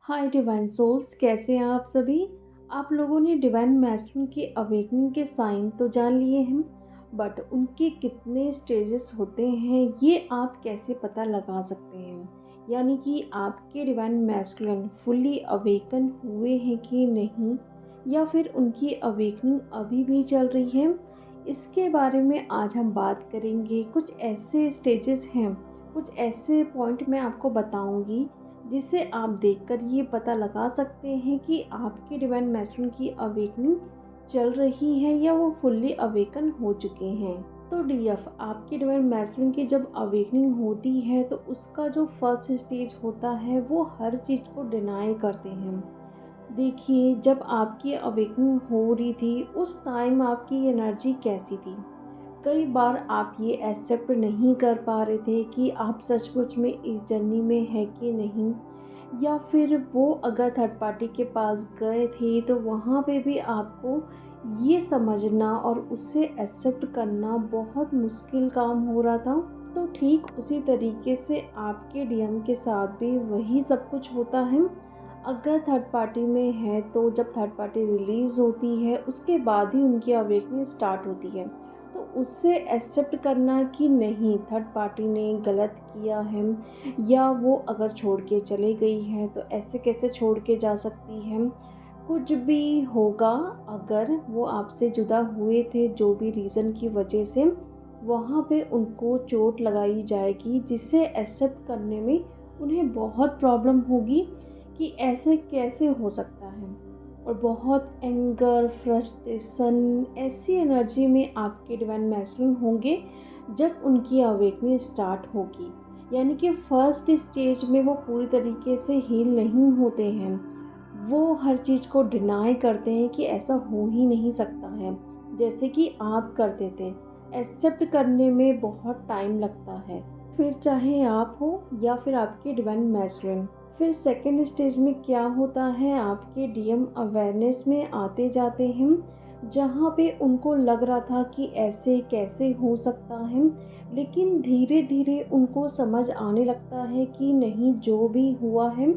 हाय divine souls, कैसे हैं आप सभी। आप लोगों ने डिवाइन मैस्कुलिन की अवेकनिंग के साइन तो जान लिए हैं, बट उनके कितने स्टेजेस होते हैं ये आप कैसे पता लगा सकते हैं। यानी कि आपके डिवाइन मैस्कुलिन फुल्ली अवेकन हुए हैं कि नहीं, या फिर उनकी अवेकनिंग अभी भी चल रही है। इसके बारे में आज हम बात करेंगे। कुछ ऐसे स्टेजेस हैं, कुछ ऐसे पॉइंट मैं आपको बताऊंगी जिसे आप देखकर ये पता लगा सकते हैं कि आपके डिवाइन मैस्कुलिन की अवेकनिंग चल रही है या वो फुल्ली अवेकन हो चुके हैं। तो डीएफ आपके डिवाइन मैस्कुलिन की जब अवेकनिंग होती है तो उसका जो फर्स्ट स्टेज होता है वो हर चीज़ को डिनाई करते हैं। देखिए, जब आपकी अवेकनिंग हो रही थी उस टाइम आपकी एनर्जी कैसी थी। कई बार आप ये एक्सेप्ट नहीं कर पा रहे थे कि आप सचमुच में इस जर्नी में है कि नहीं, या फिर वो अगर थर्ड पार्टी के पास गए थे तो वहाँ पे भी आपको ये समझना और उससे एक्सेप्ट करना बहुत मुश्किल काम हो रहा था। तो ठीक उसी तरीके से आपके डीएम के साथ भी वही सब कुछ होता है। अगर थर्ड पार्टी में है तो जब थर्ड पार्टी रिलीज़ होती है उसके बाद ही उनकी अवेकनिंग स्टार्ट होती है। तो उससे एक्सेप्ट करना कि नहीं, थर्ड पार्टी ने गलत किया है, या वो अगर छोड़ के चले गई है तो ऐसे कैसे छोड़ के जा सकती है। कुछ भी होगा, अगर वो आपसे जुदा हुए थे जो भी रीज़न की वजह से, वहाँ पे उनको चोट लगाई जाएगी जिससे एक्सेप्ट करने में उन्हें बहुत प्रॉब्लम होगी कि ऐसे कैसे हो सकता है। और बहुत एंगर, फ्रस्ट्रेशन, ऐसी एनर्जी में आपके डिवाइन मैस्कुलिन होंगे जब उनकी अवेकनिंग स्टार्ट होगी। यानी कि फर्स्ट स्टेज में वो पूरी तरीके से हील नहीं होते हैं। वो हर चीज़ को डिनाई करते हैं कि ऐसा हो ही नहीं सकता है, जैसे कि आप करते थे। एक्सेप्ट करने में बहुत टाइम लगता है, फिर चाहे आप हो या फिर आपके डिवाइन मैस्कुलिन। फिर सेकेंड स्टेज में क्या होता है, आपके डीएम अवेयरनेस में आते जाते हैं जहाँ पे उनको लग रहा था कि ऐसे कैसे हो सकता है, लेकिन धीरे धीरे उनको समझ आने लगता है कि नहीं, जो भी हुआ है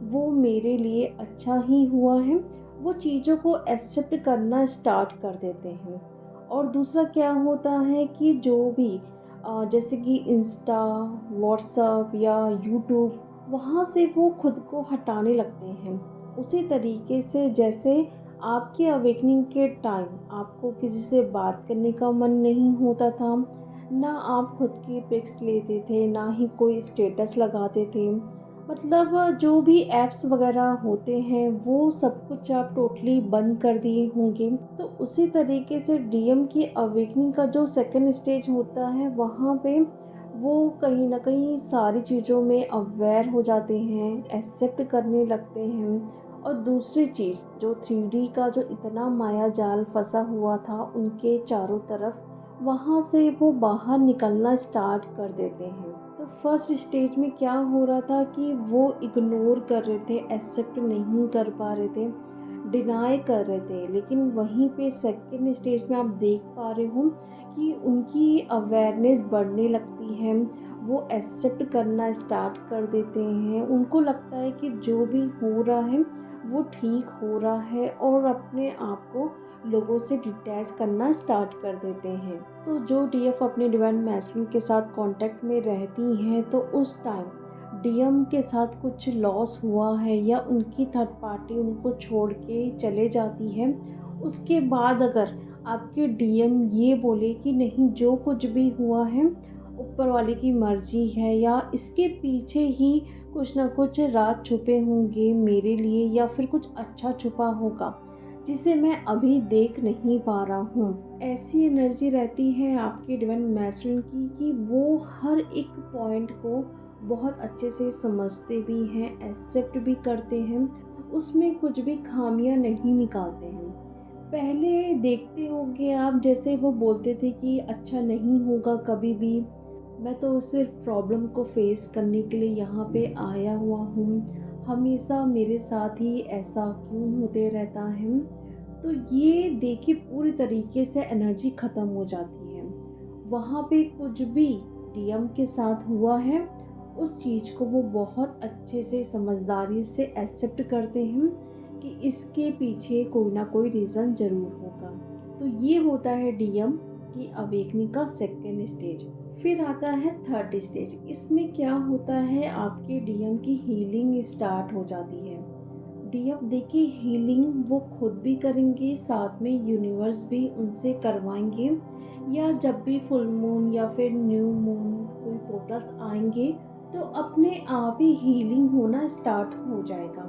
वो मेरे लिए अच्छा ही हुआ है। वो चीज़ों को एक्सेप्ट करना स्टार्ट कर देते हैं। और दूसरा क्या होता है कि जो भी जैसे कि इंस्टा, व्हाट्सअप या यूट्यूब, वहाँ से वो खुद को हटाने लगते हैं। उसी तरीके से जैसे आपके अवेकनिंग के टाइम आपको किसी से बात करने का मन नहीं होता था, ना आप खुद की पिक्स लेते थे, ना ही कोई स्टेटस लगाते थे। मतलब जो भी ऐप्स वगैरह होते हैं वो सब कुछ आप टोटली बंद कर दिए होंगे। तो उसी तरीके से डीएम की अवेकनिंग का जो सेकंड स्टेज होता है वहाँ पे वो कहीं ना कहीं सारी चीज़ों में अवेयर हो जाते हैं, एक्सेप्ट करने लगते हैं। और दूसरी चीज़, जो 3D का जो इतना माया जाल फंसा हुआ था उनके चारों तरफ, वहाँ से वो बाहर निकलना स्टार्ट कर देते हैं। तो फर्स्ट स्टेज में क्या हो रहा था कि वो इग्नोर कर रहे थे, एक्सेप्ट नहीं कर पा रहे थे, डिनाई कर रहे थे। लेकिन वहीं पे सेकंड स्टेज में आप देख पा रहे हो कि उनकी अवेयरनेस बढ़ने लगती है। वो एक्सेप्ट करना स्टार्ट कर देते हैं। उनको लगता है कि जो भी हो रहा है वो ठीक हो रहा है, और अपने आप को लोगों से डिटैच करना स्टार्ट कर देते हैं। तो जो डीएफ अपने डिवाइन मैस्कुलिन के साथ कांटेक्ट में रहती हैं तो उस टाइम डीएम के साथ कुछ लॉस हुआ है या उनकी थर्ड पार्टी उनको छोड़ के चले जाती है, उसके बाद अगर आपके डीएम ये बोले कि नहीं, जो कुछ भी हुआ है ऊपर वाले की मर्जी है, या इसके पीछे ही कुछ ना कुछ राज छुपे होंगे मेरे लिए, या फिर कुछ अच्छा छुपा होगा जिसे मैं अभी देख नहीं पा रहा हूँ। ऐसी एनर्जी रहती है आपके डिवाइन मैस्कुलिन की कि वो हर एक पॉइंट को बहुत अच्छे से समझते भी हैं, एक्सेप्ट भी करते हैं, उसमें कुछ भी खामियां नहीं निकालते हैं। पहले देखते होंगे आप, जैसे वो बोलते थे कि अच्छा नहीं होगा कभी भी, मैं तो सिर्फ प्रॉब्लम को फेस करने के लिए यहाँ पे आया हुआ हूँ, हमेशा मेरे साथ ही ऐसा क्यों होते रहता है। तो ये देखिए, पूरी तरीके से एनर्जी ख़त्म हो जाती है। वहाँ पे कुछ भी डीएम के साथ हुआ है उस चीज़ को वो बहुत अच्छे से समझदारी से एक्सेप्ट करते हैं कि इसके पीछे कोई ना कोई रीज़न ज़रूर होगा। तो ये होता है डीएम की अवेकनिंग का सेकेंड स्टेज। फिर आता है थर्ड स्टेज। इसमें क्या होता है, आपके डीएम की हीलिंग स्टार्ट हो जाती है। डीएम देखिए, हीलिंग वो खुद भी करेंगे, साथ में यूनिवर्स भी उनसे करवाएंगे, या जब भी फुल मून या फिर न्यू मून कोई पोर्टल्स आएंगे तो अपने आप ही हीलिंग होना स्टार्ट हो जाएगा।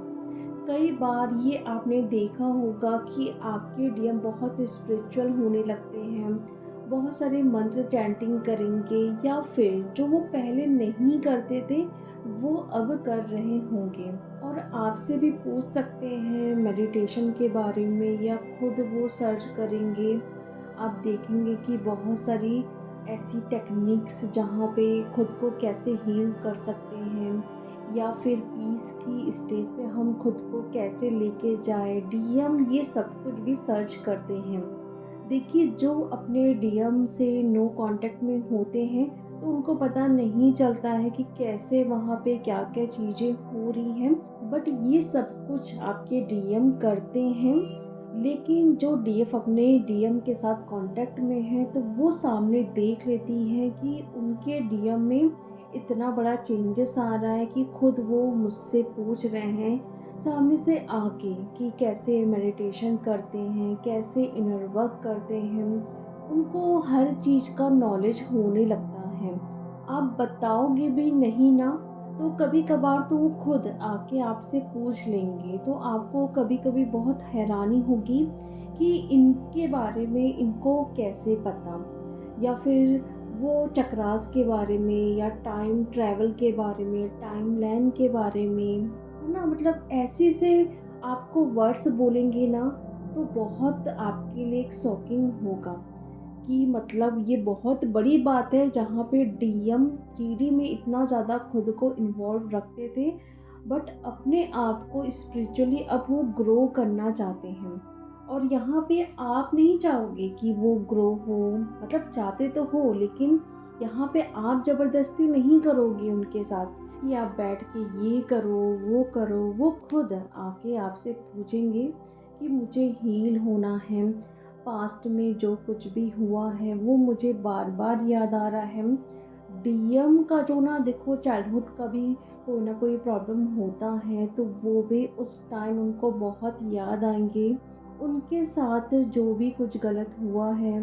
कई बार ये आपने देखा होगा कि आपके डीएम बहुत स्पिरिचुअल होने लगते हैं, बहुत सारे मंत्र चैंटिंग करेंगे, या फिर जो वो पहले नहीं करते थे वो अब कर रहे होंगे, और आपसे भी पूछ सकते हैं मेडिटेशन के बारे में, या खुद वो सर्च करेंगे। आप देखेंगे कि बहुत सारी ऐसी टेक्निक्स जहाँ पे खुद को कैसे हील कर सकते हैं, या फिर पीस की स्टेज पे हम खुद को कैसे लेके जाए, डीएम ये सब कुछ भी सर्च करते हैं। देखिए, जो अपने डीएम से नो कांटेक्ट में होते हैं तो उनको पता नहीं चलता है कि कैसे वहाँ पे क्या क्या चीज़ें हो रही हैं, बट ये सब कुछ आपके डीएम करते हैं। लेकिन जो डीएफ अपने डीएम के साथ कांटेक्ट में है तो वो सामने देख लेती है कि उनके डीएम में इतना बड़ा चेंजेस आ रहा है कि खुद वो मुझसे पूछ रहे हैं सामने से आके कि कैसे मेडिटेशन करते हैं, कैसे इनर वर्क करते हैं। उनको हर चीज़ का नॉलेज होने लगता है। आप बताओगे भी नहीं ना, तो कभी कभार तो वो खुद आके आपसे पूछ लेंगे, तो आपको कभी कभी बहुत हैरानी होगी कि इनके बारे में इनको कैसे पता, या फिर वो चक्रास के बारे में, या टाइम ट्रैवल के बारे में, टाइम लाइन के बारे में, है ना। मतलब ऐसे से आपको वर्ड्स बोलेंगे ना, तो बहुत आपके लिए एक शॉकिंग होगा कि मतलब ये बहुत बड़ी बात है जहाँ पे डीएम थ्री में इतना ज़्यादा खुद को इन्वॉल्व रखते थे, बट अपने आप को स्पिरिचुअली अब वो ग्रो करना चाहते हैं। और यहाँ पे आप नहीं चाहोगे कि वो ग्रो हो, मतलब चाहते तो हो, लेकिन यहाँ पे आप ज़बरदस्ती नहीं करोगे उनके साथ कि आप बैठ के ये करो वो करो। वो खुद आके आपसे पूछेंगे कि मुझे हील होना है, पास्ट में जो कुछ भी हुआ है वो मुझे बार बार याद आ रहा है। डीएम का जो ना, देखो चाइल्डहुड का भी कोई ना कोई प्रॉब्लम होता है तो वो भी उस टाइम उनको बहुत याद आएंगे। उनके साथ जो भी कुछ गलत हुआ है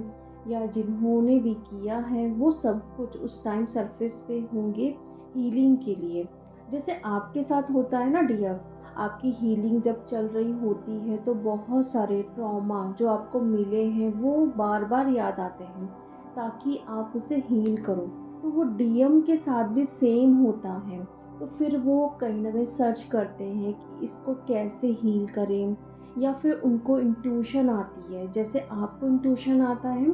या जिन्होंने भी किया है वो सब कुछ उस टाइम सरफेस पे होंगे हीलिंग के लिए। जैसे आपके साथ होता है ना डीएम, आपकी हीलिंग जब चल रही होती है तो बहुत सारे ट्रॉमा जो आपको मिले हैं वो बार बार याद आते हैं ताकि आप उसे हील करो। तो वो डीएम के साथ भी सेम होता है। तो फिर वो कहीं ना कहीं सर्च करते हैं कि इसको कैसे हील करें, या फिर उनको इंट्यूशन आती है, जैसे आपको इंट्यूशन आता है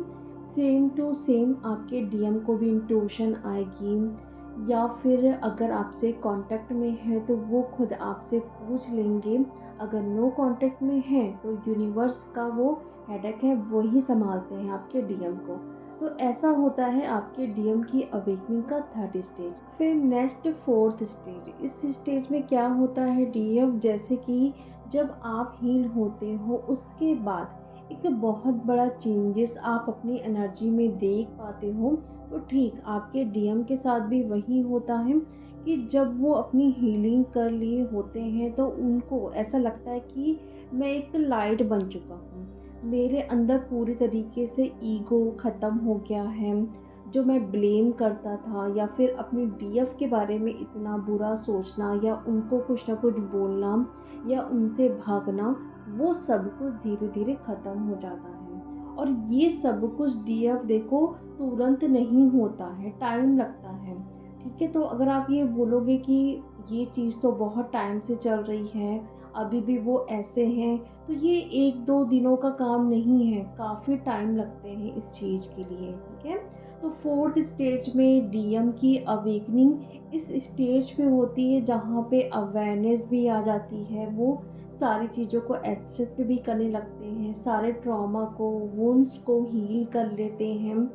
सेम टू सेम आपके डीएम को भी इंट्यूशन आएगी। या फिर अगर आपसे कांटेक्ट में है तो वो खुद आपसे पूछ लेंगे। अगर नो कांटेक्ट में है तो यूनिवर्स का वो हेडेक है, वही संभालते हैं आपके डीएम को। तो ऐसा होता है आपके डीएम की अवेकनिंग का थर्ड स्टेज। फिर नेक्स्ट फोर्थ स्टेज। इस स्टेज में क्या होता है, डीएम जैसे कि जब आप हील होते हो उसके बाद एक बहुत बड़ा चेंजेस आप अपनी एनर्जी में देख पाते हो। तो ठीक आपके डीएम के साथ भी वही होता है कि जब वो अपनी हीलिंग कर लिए होते हैं तो उनको ऐसा लगता है कि मैं एक लाइट बन चुका हूँ, मेरे अंदर पूरी तरीके से ईगो ख़त्म हो गया है। जो मैं ब्लेम करता था या फिर अपनी डीएफ के बारे में इतना बुरा सोचना या उनको कुछ ना कुछ बोलना या उनसे भागना, वो सब कुछ धीरे धीरे ख़त्म हो जाता है। और ये सब कुछ डीएफ देखो तुरंत नहीं होता है, टाइम लगता है। ठीक है, तो अगर आप ये बोलोगे कि ये चीज़ तो बहुत टाइम से चल रही है, अभी भी वो ऐसे हैं, तो ये एक दो दिनों का काम नहीं है, काफ़ी टाइम लगते हैं इस चीज़ के लिए। ठीक है, तो फोर्थ स्टेज में डीएम की अवेकनिंग इस स्टेज पे होती है जहाँ पे अवेयरनेस भी आ जाती है। वो सारी चीज़ों को एक्सेप्ट भी करने लगते हैं, सारे ट्रॉमा को, वुंड्स को हील कर लेते हैं,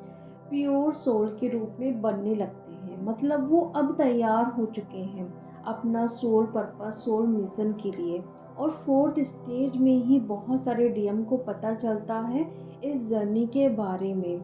प्योर सोल के रूप में बनने लगते हैं। मतलब वो अब तैयार हो चुके हैं अपना सोल पर्पस, सोल मिशन के लिए। और फोर्थ स्टेज में ही बहुत सारे डीएम को पता चलता है इस जर्नी के बारे में,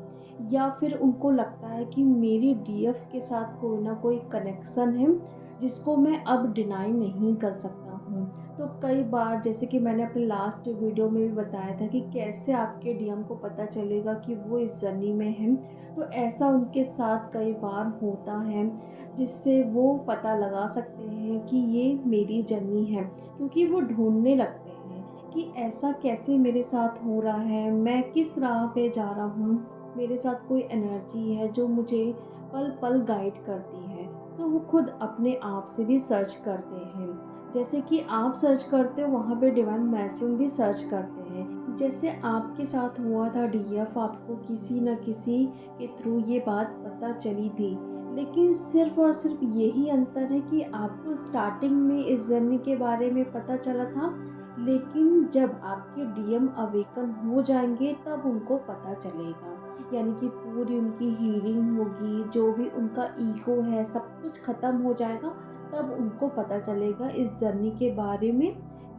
या फिर उनको लगता है कि मेरी डीएफ के साथ कोई ना कोई कनेक्शन है जिसको मैं अब डिनाई नहीं कर सकता हूँ। तो कई बार, जैसे कि मैंने अपने लास्ट वीडियो में भी बताया था कि कैसे आपके डीएम को पता चलेगा कि वो इस जर्नी में हैं, तो ऐसा उनके साथ कई बार होता है जिससे वो पता लगा सकते हैं कि ये मेरी जर्नी है, क्योंकि वो ढूंढने लगते हैं कि ऐसा कैसे मेरे साथ हो रहा है, मैं किस राह पे जा रहा हूँ, मेरे साथ कोई एनर्जी है जो मुझे पल पल गाइड करती है। तो वो खुद अपने आप से भी सर्च करते हैं, जैसे कि आप सर्च करते हो वहाँ पे डिवाइन मैस्टरून भी सर्च करते हैं। जैसे आपके साथ हुआ था डीएफ, आपको किसी न किसी के थ्रू ये बात पता चली थी, लेकिन सिर्फ और सिर्फ यही अंतर है कि आपको स्टार्टिंग में इस जर्नी के बारे में पता चला था, लेकिन जब आपके डीएम अवेकन हो जाएंगे तब उनको पता चलेगा। यानी कि पूरी उनकी हीलिंग होगी, जो भी उनका ईगो है सब कुछ ख़त्म हो जाएगा, तब उनको पता चलेगा इस जर्नी के बारे में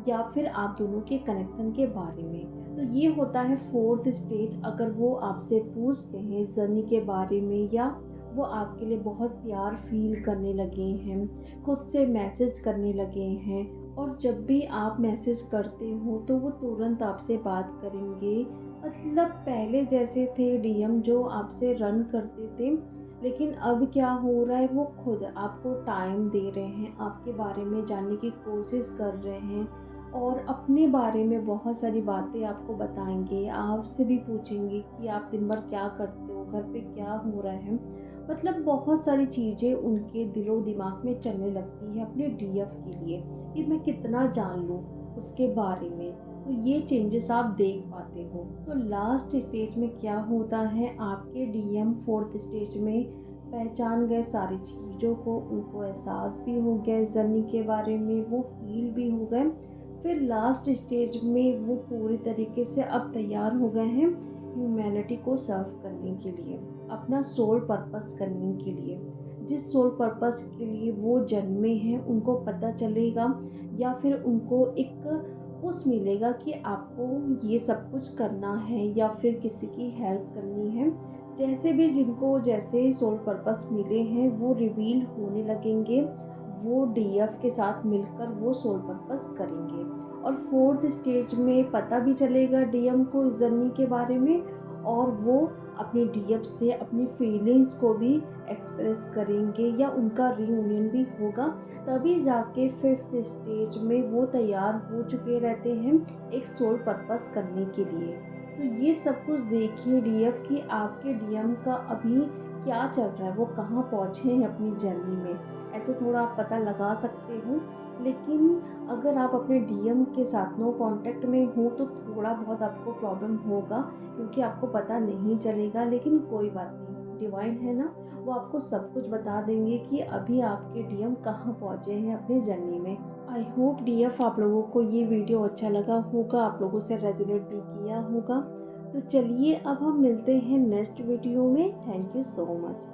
या फिर आप दोनों के कनेक्शन के बारे में। तो ये होता है फोर्थ स्टेज। अगर वो आपसे पूछते हैं इस जर्नी के बारे में, या वो आपके लिए बहुत प्यार फील करने लगे हैं, खुद से मैसेज करने लगे हैं, और जब भी आप मैसेज करते हो तो वो तुरंत आपसे बात करेंगे। मतलब पहले जैसे थे डीएम जो आपसे रन करते थे, लेकिन अब क्या हो रहा है, वो खुद आपको टाइम दे रहे हैं, आपके बारे में जानने की कोशिश कर रहे हैं, और अपने बारे में बहुत सारी बातें आपको बताएंगे, आपसे भी पूछेंगे कि आप दिन भर क्या करते हो, घर पे क्या हो रहा है। मतलब बहुत सारी चीज़ें उनके दिलो दिमाग में चलने लगती है अपने डीएफ के लिए, कि मैं कितना जान लूँ उसके बारे में। तो ये चेंजेस आप देख पाते हो। तो लास्ट स्टेज में क्या होता है, आपके डीएम फोर्थ स्टेज में पहचान गए सारी चीज़ों को, उनको एहसास भी हो गया इस जर्नी के बारे में, वो हील भी हो गए। फिर लास्ट स्टेज में वो पूरी तरीके से अब तैयार हो गए हैं ह्यूमैनिटी को सर्व करने के लिए, अपना सोल पर्पस करने के लिए। जिस सोल पर्पस के लिए वो जन्मे हैं उनको पता चलेगा, या फिर उनको एक पुश मिलेगा कि आपको ये सब कुछ करना है या फिर किसी की हेल्प करनी है। जैसे भी जिनको जैसे सोल पर्पस मिले हैं वो रिवील होने लगेंगे, वो डीएफ के साथ मिलकर वो सोल पर्पस करेंगे। और फोर्थ स्टेज में पता भी चलेगा डीएम को इस जर्नी के बारे में, और वो अपनी डीएफ से अपनी फीलिंग्स को भी एक्सप्रेस करेंगे, या उनका रीयूनियन भी होगा। तभी जाके फिफ्थ स्टेज में वो तैयार हो चुके रहते हैं एक सोल पर्पस करने के लिए। तो ये सब कुछ देखिए डीएफ की आपके डीएम का अभी क्या चल रहा है, वो कहाँ पहुँचे हैं अपनी जर्नी में, ऐसे थोड़ा आप पता लगा सकते हो। लेकिन अगर आप अपने डीएम के साथ नो कांटेक्ट में हो तो थोड़ा बहुत आपको प्रॉब्लम होगा, क्योंकि आपको पता नहीं चलेगा। लेकिन कोई बात नहीं, डिवाइन है ना, वो आपको सब कुछ बता देंगे कि अभी आपके डीएम कहाँ पहुँचे हैं अपनी जर्नी में। आई होप डीएफ आप लोगों को ये वीडियो अच्छा लगा होगा, आप लोगों से रेजोनेट भी किया होगा। तो चलिए अब हम मिलते हैं नेक्स्ट वीडियो में। Thank you so much.